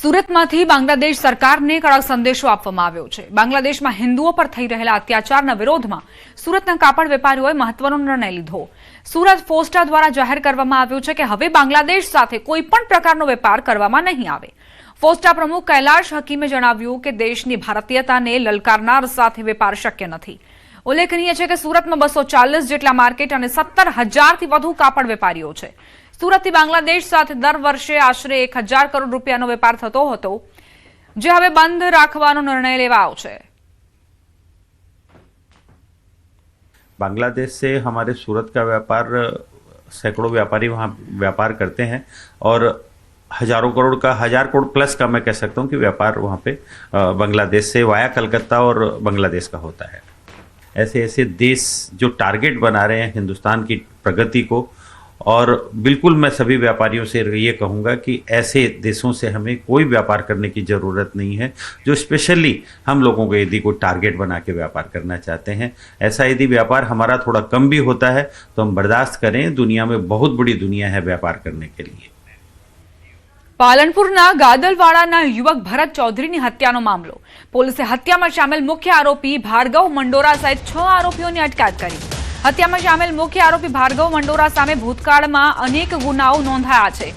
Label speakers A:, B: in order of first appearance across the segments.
A: સુરતમાંથી બાંગ્લાદેશ સરકારને કડક સંદેશો આપવામાં આવ્યો છે। બાંગ્લાદેશમાં હિન્દુઓ પર થઈ રહેલા અત્યાચારના વિરોધમાં સુરતના કાપડ વેપારીઓએ મહત્વનો નિર્ણય લીધો। સુરત ફોસ્ટા દ્વારા જાહેર કરવામાં આવ્યું છે કે હવે બાંગ્લાદેશ સાથે કોઈપણ પ્રકારનો વેપાર કરવામાં નહીં આવે। ફોસ્ટા પ્રમુખ કૈલાશ હકીમે જણાવ્યું કે દેશની ભારતીયતાને લલકારનાર સાથે વેપાર શક્ય નથી। ઉલ્લેખનીય છે કે સુરતમાં 240 જેટલા માર્કેટ અને 17,000થી વધુ કાપડ વેપારીઓ છે। સુરતથી બાંગ્લાદેશ સાથે દર વર્ષે આશરે 1,000 કરોડ રૂપિયાનો વેપાર થતો હતો, જે હવે બંધ રાખવાનો નિર્ણય લેવાયો છે।
B: बांग्लादेश से हमारे सूरत का व्यापार सैकड़ों व्यापारी वहाँ व्यापार करते हैं और हजारों करोड़ का 1,000 करोड़ प्लस का मैं कह सकता हूँ कि व्यापार वहाँ पे बांग्लादेश से वाया कलकत्ता और बांग्लादेश का होता है। ऐसे ऐसे देश जो टारगेट बना रहे हैं हिंदुस्तान की प्रगति को, और बिल्कुल मैं सभी व्यापारियों से ये कहूँगा कि ऐसे देशों से हमें कोई व्यापार करने की ज़रूरत नहीं है, जो स्पेशली हम लोगों को यदि कोई टारगेट बना के व्यापार करना चाहते हैं। ऐसा यदि व्यापार हमारा थोड़ा कम भी होता है तो हम बर्दाश्त करें। दुनिया में बहुत बड़ी दुनिया है व्यापार करने के लिए।
A: पालनपुरना गादलवाड़ाना युवक भरत चौधरीनी हत्यानो मामलो। पोलीसे हत्यामां शामिल मुख्य आरोपी भार्गव मंडोरा सहित 6 आरोपीओनी अटकायत करी। हत्यामां शामिल मुख्य आरोपी भार्गव मंडोरा सामे भूतकाळमां अनेक गुनाओ नोंधाया छे।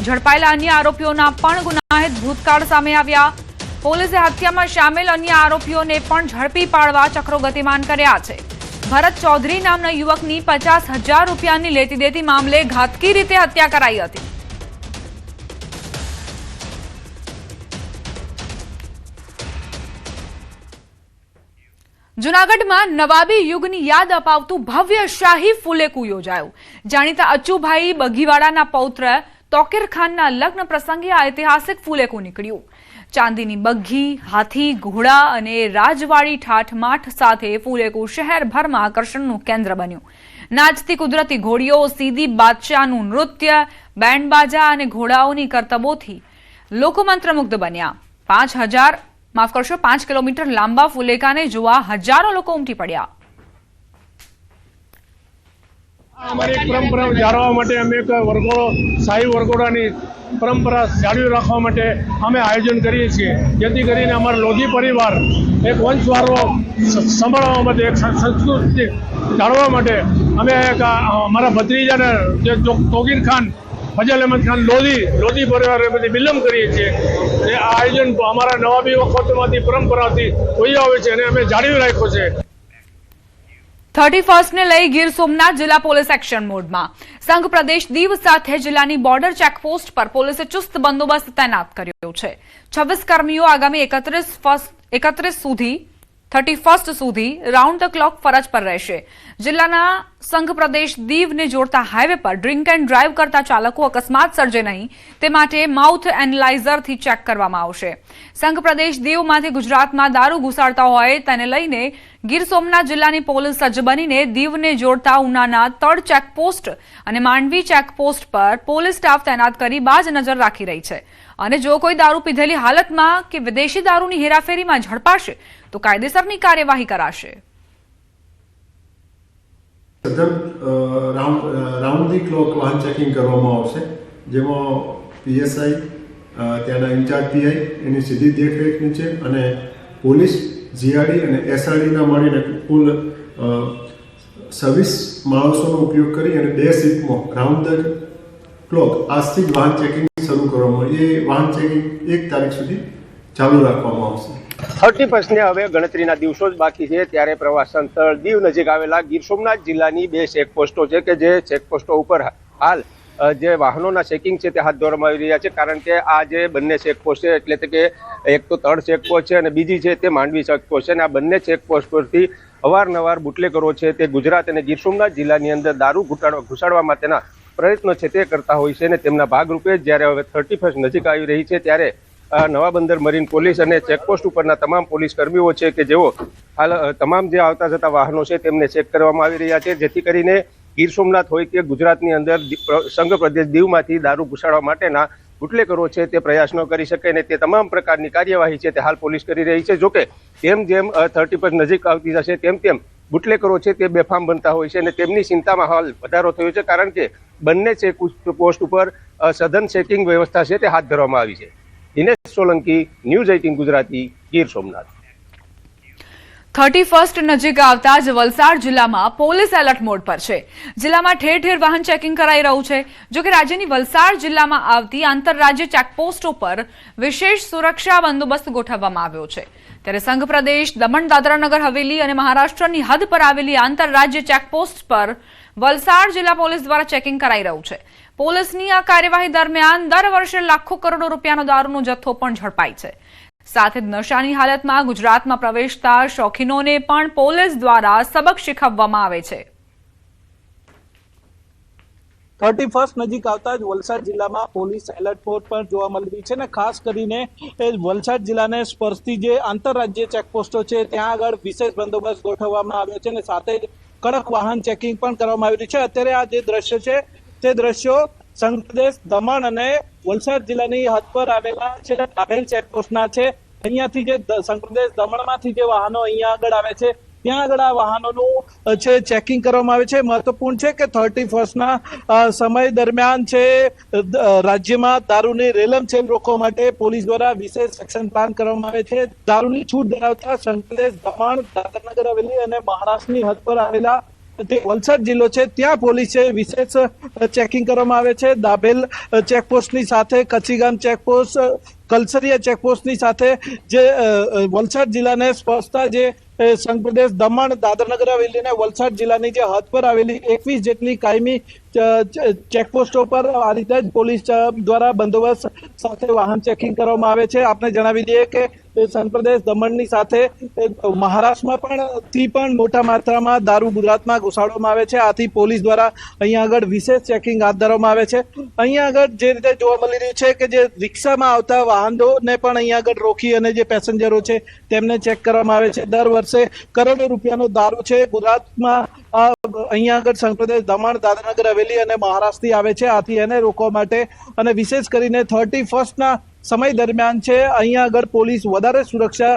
A: झड़पाયેલા अन्य आरोपीओना पण गुनाहित भूतकाळ सामे આવ્યા। पोलीसे हत्यामां शामिल अन्य आरोपीओने पण झड़पी पाडवा चक्रो गतिमान कर्या छे। भरत चौधरी नामना युवकनी 50,000 रूपियानी लेती देती मामले घातकी रीते हत्या कराई हती। जूनागढ़ में नवाबी युगनी याद अपावतु भव्य शाही फूलेकू योजायु। जाणीता अच्चुभाई बघीवाड़ाना पौत्र तोकीर खानना लग्न प्रसंगे आ ऐतिहासिक फूलेकू निकळ्યું। चांदीनी बग्घी, हाथी, घोड़ा अने राजवाड़ी ठाठमाठ साथे फूलेकू शहेरभरमां आकर्षणनुं केंद्र बन्युं। नाचती कुदरती घोड़ीओ, सीधी बादशाहनुं नृत्य, बेंड बाजा अने घोड़ाओनी करतबोथी लोको मंत्रमुग्ध बन्या। 5 किलोमीटर लांबा फूलेकाने जोवा हजारों लोग उमटी पड्या।
C: અમારી પરંપરા જાળવવા માટે અમે એક વરઘોડો શાહી વરઘોડાની પરંપરા જાળવી રાખવા માટે અમે આયોજન કરીએ છીએ, જેથી કરીને અમારા લોધી પરિવાર એક વંશવારો સંભાળવા માટે, એક સંસ્કૃતિ જાળવવા માટે અમે એક અમારા ભત્રીજાને જે તોકીર ખાન, ફજલ અહેમદ ખાન લોધી પરિવાર બધી વિલંબ કરીએ છીએ। એ આયોજન અમારા નવાબી વખતમાંથી પરંપરાથી હોઈ આવે છે અને અમે જાળવી રાખ્યો છે।
A: 31 ने लई गीर सोमनाथ जिला पुलिस एक्शन मोड में। संघ प्रदेश दीव साथे जिल्लानी बॉर्डर चेकपोस्ट पर पुलिसे चुस्त बंदोबस्त तैनात कर्यो छे। 26 कर्मीओ आगामी 31 સુધી રાઉન્ડ ધ ક્લોક ફરજ પર રહેશે। જિલ્લાના સંઘ પ્રદેશ દીવને જોડતા હાઈવે પર ડ્રિંક એન્ડ ડ્રાઈવ કરતા ચાલકો અકસ્માત સર્જે નહીં તે માટે માઉથ એનાલાઇઝરથી ચેક કરવામાં આવશે। સંઘ પ્રદેશ દીવમાંથી ગુજરાતમાં દારૂ ઘુસાડતા હોય તેને લઈને ગીર સોમનાથ જિલ્લાની પોલીસ સજ્જ બનીને દીવને જોડતા ઉનાના તળ ચેકપોસ્ટ અને માંડવી ચેકપોસ્ટ પર પોલીસ સ્ટાફ તૈનાત કરી બાજ નજર રાખી રહી છે અને જો કોઈ દારૂ પીધેલી હાલતમાં કે વિદેશી દારૂની હેરાફેરીમાં ઝડપાશે તો કાયદેસરની કાર્યવાહી कराशे।
D: રાઉન્ડ ધી ક્લોક વાહન ચેકિંગ કરવામાં આવશે, જેમાં પીએસઆઈ, ત્યાંના ઇન્ચાર્જ પીઆઈ એની સીધી દેખરેખ નીચે અને પોલીસ, જીઆરડી અને એસઆરડીના મળીને કુલ 26 માણસોનો ઉપયોગ કરી અને 2 શિફ્ટમાં રાઉન્ડ ધ ક્લોક આજથી જ વાહન ચેકિંગ શરૂ કરવામાં આવે। એ વાહન ચેકિંગ 1 તારીખ સુધી ચાલુ રાખવામાં આવશે।
E: 31 ને હવે ગણતરીના દિવસો જ બાકી છે, ત્યારે પ્રવાસન સ્થળ દીવ નજીક આવેલા ગીર સોમનાથ જિલ્લાની 2 ચેકપોસ્ટો છે કે જે ચેકપોસ્ટો ઉપર હાલ જે વાહનોના ચેકિંગ છે તે હાથ ધરવામાં આવી રહ્યા છે, કારણ કે આ જે બંને ચેકપોસ્ટ છે એટલે કે એક તો તળ ચેકપોસ્ટ છે અને બીજી છે તે માંડવી ચેકપોસ્ટ છે અને આ બંને ચેકપોસ્ટ પરથી અવારનવાર બુટલેગરો છે તે ગુજરાત અને ગીર સોમનાથ જિલ્લાની અંદર દારૂ ઘુસાડવા માટેના પ્રયત્નો છે તે કરતા હોય છે અને તેમના ભાગરૂપે જ્યારે હવે 31 નજીક આવી રહી છે ત્યારે નવા બંદર મરીન પોલીસ અને ચેકપોસ્ટ ઉપરના તમામ પોલીસ કર્મીઓ છે કે જેઓ હાલ તમામ જે આવતા જતા વાહનો છે તેમને ચેક કરવામાં આવી રહ્યા છે, જેથી કરીને ગીર સોમનાથ હોય કે ગુજરાતની અંદર સંઘ પ્રદેશ દીવમાંથી દારૂ ઘુસાડવા માટેના બુટલેગરો છે તે પ્રયાસ ન કરી શકે અને તે તમામ પ્રકારની કાર્યવાહી છે તે હાલ પોલીસ કરી રહી છે। જોકે જેમ 31 નજીક આવતી જશે તેમ બુટલેગરો છે તે બેફામ બનતા હોય છે અને તેમની ચિંતામાં હાલ વધારો થયો છે, કારણ કે બંને ચેક પોસ્ટ ઉપર સઘન ચેકિંગ વ્યવસ્થા છે તે હાથ ધરવામાં આવી છે। દિનેશ સોલંકી, ન્યૂઝ 18 ગુજરાતી, ગીર સોમનાથ।
A: 31 નજીક આવતા જ વલસાડ જિલ્લામાં પોલીસ એલર્ટ મોડ પર છે। જિલ્લામાં ઠેર ઠેર વાહન ચેકિંગ કરાઈ રહ્યું છે। જો કે રાજ્યની વલસાડ જિલ્લામાં આવતી આંતરરાજ્ય ચેકપોસ્ટો પર વિશેષ સુરક્ષા બંદોબસ્ત ગોઠવવામાં આવ્યો છે। ત્યારે સંઘ પ્રદેશ, દમણ, દાદરા નગર હવેલી અને મહારાષ્ટ્રની હદ પર આવેલી આંતરરાજ્ય ચેકપોસ્ટ પર વલસાડ જિલ્લા પોલીસ દ્વારા ચેકિંગ કરાઈ રહ્યું છે। પોલીસની આ કાર્યવાહી દરમિયાન દર વર્ષે લાખો કરોડો રૂપિયાનો દારૂનો જથ્થો પણ ઝડપાય છે। સાથે જ નશાની હાલતમાં ગુજરાતમાં પ્રવેશતા શોખીનોને પણ પોલીસ દ્વારા સબક શીખવવામાં આવે છે।
F: 31 નજીક આવતા જ વલસાડ જિલ્લામાં પોલીસ એલર્ટ મોડ પર જોવા મળી રહી છે અને ખાસ કરીને વલસાડ જિલ્લાને સ્પર્શતી જે આંતરરાજ્ય ચેકપોસ્ટો છે ત્યાં આગળ વિશેષ બંદોબસ્ત ગોઠવવામાં આવ્યો છે અને સાથે જ કડક વાહન ચેકિંગ પણ કરવામાં આવી રહ્યું છે। અત્યારે આ જે દ્રશ્ય છે તે દ્રશ્યો સંઘ પ્રદેશ, દમણ અને વલસાડ જિલ્લાની હદ પર આવેલા છે દાભેલ ચેકપોસ્ટના છે। અહીંયાથી જે સંઘ પ્રદેશ, દમણમાંથી જે વાહનો અહીંયા આગળ આવે છે ત્યાં આગળ આ વાહનોનું છે ચેકિંગ કરવામાં આવે છે। મહત્વપૂર્ણ છે કે 31ના સમય દરમિયાન છે રાજ્યમાં દારૂની રેલમછેલ રોકવા માટે પોલીસ દ્વારા વિશેષ એક્શન પ્લાન કરવામાં આવે છે। દારૂની છૂટ ધરાવતા સંઘ પ્રદેશ, દમણ, દાદરાનગર હવેલી અને મહારાષ્ટ્રની હદ પર આવેલા તે વલસાડ જિલ્લો છે ત્યાં પોલીસે વિશેષ ચેકિંગ કરવામાં આવે છે। દાભેલ ચેકપોસ્ટની સાથે કચ્છીગામ ચેકપોસ્ટ, કલસરિયા ચેકપોસ્ટની સાથે જે વલસાડ જિલ્લાને સ્પર્શતા જે સંઘ પ્રદેશ, દમણ, દાદરાનગર હવેલી અને વલસાડ જિલ્લાની જે હદ પર આવેલી 21 જેટલી કાયમી ચેકપોસ્ટો પર આ રીતે જ પોલીસ દ્વારા બંદોબસ્ત સાથે વાહન ચેકિંગ કરવામાં આવે છે। આપને જણાવી દઈએ કે સંઘ પ્રદેશ, દમણની સાથે મહારાષ્ટ્રમાં પણ મોટા માત્રામાં દારૂ ગુજરાતમાં ઘુસાડવામાં આવે છે। આથી પોલીસ દ્વારા અહીંયા આગળ વિશેષ ચેકિંગ હાથ ધરવામાં આવે છે। અહીંયા આગળ જે રીતે જોવા મળી રહ્યું છે કે જે રિક્ષામાં આવતા વાહનોને પણ અહીંયા આગળ રોકી અને જે પેસેન્જરો છે તેમને ચેક કરવામાં આવે છે। દર વર્ષે કરોડો રૂપિયાનો દારૂ છે ગુજરાતમાં અહીંયા આગળ સંઘ પ્રદેશ, દમણ, દાદરાનગર હવેલી અને મહારાષ્ટ્રથી આવે છે। આથી એને રોકવા માટે અને વિશેષ કરીને 31ના સમય દરમિયાન છે અહીંયા આગળ પોલીસ વધારે સુરક્ષા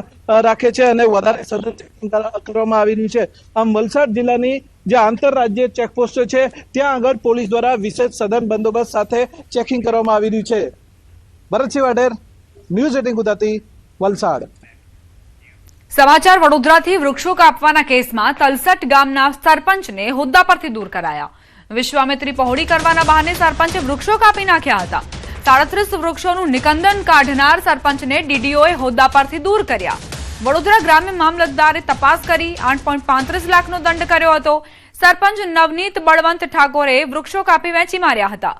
F: રાખે છે અને વધારે સતત ચેકિંગ કરવામાં આવી રહ્યું છે। આમ વલસાડ જિલ્લાની જે આંતરરાજ્ય ચેકપોસ્ટો છે ત્યાં આગળ પોલીસ દ્વારા વિશેષ સઘન બંદોબસ્ત સાથે ચેકિંગ કરવામાં આવી રહ્યું છે। ભરતસિંહ વાઢેર, ન્યૂઝ 18 ગુજરાતી, વલસાડ।
A: સમાચાર વડોદરાથી વૃક્ષો કાપવાના કેસમાં તલસટ ગામના સરપંચને હોદ્દા પરથી દૂર કરાયા। વિશ્વામિત્રી પહોળી કરવાના બહાને સરપંચે વૃક્ષો કાપી નાખ્યા હતા। 37 વૃક્ષોનું નિકંદન કાઢનાર સરપંચને ડીડીઓએ હોદ્દા પરથી દૂર કર્યા। વડોદરા ગ્રામ્ય મામલતદારે તપાસ કરી 8.35 લાખનો દંડ કર્યો હતો। સરપંચ નવનીત બળવંત ઠાકોરે વૃક્ષો કાપી વેચી માર્યા હતા।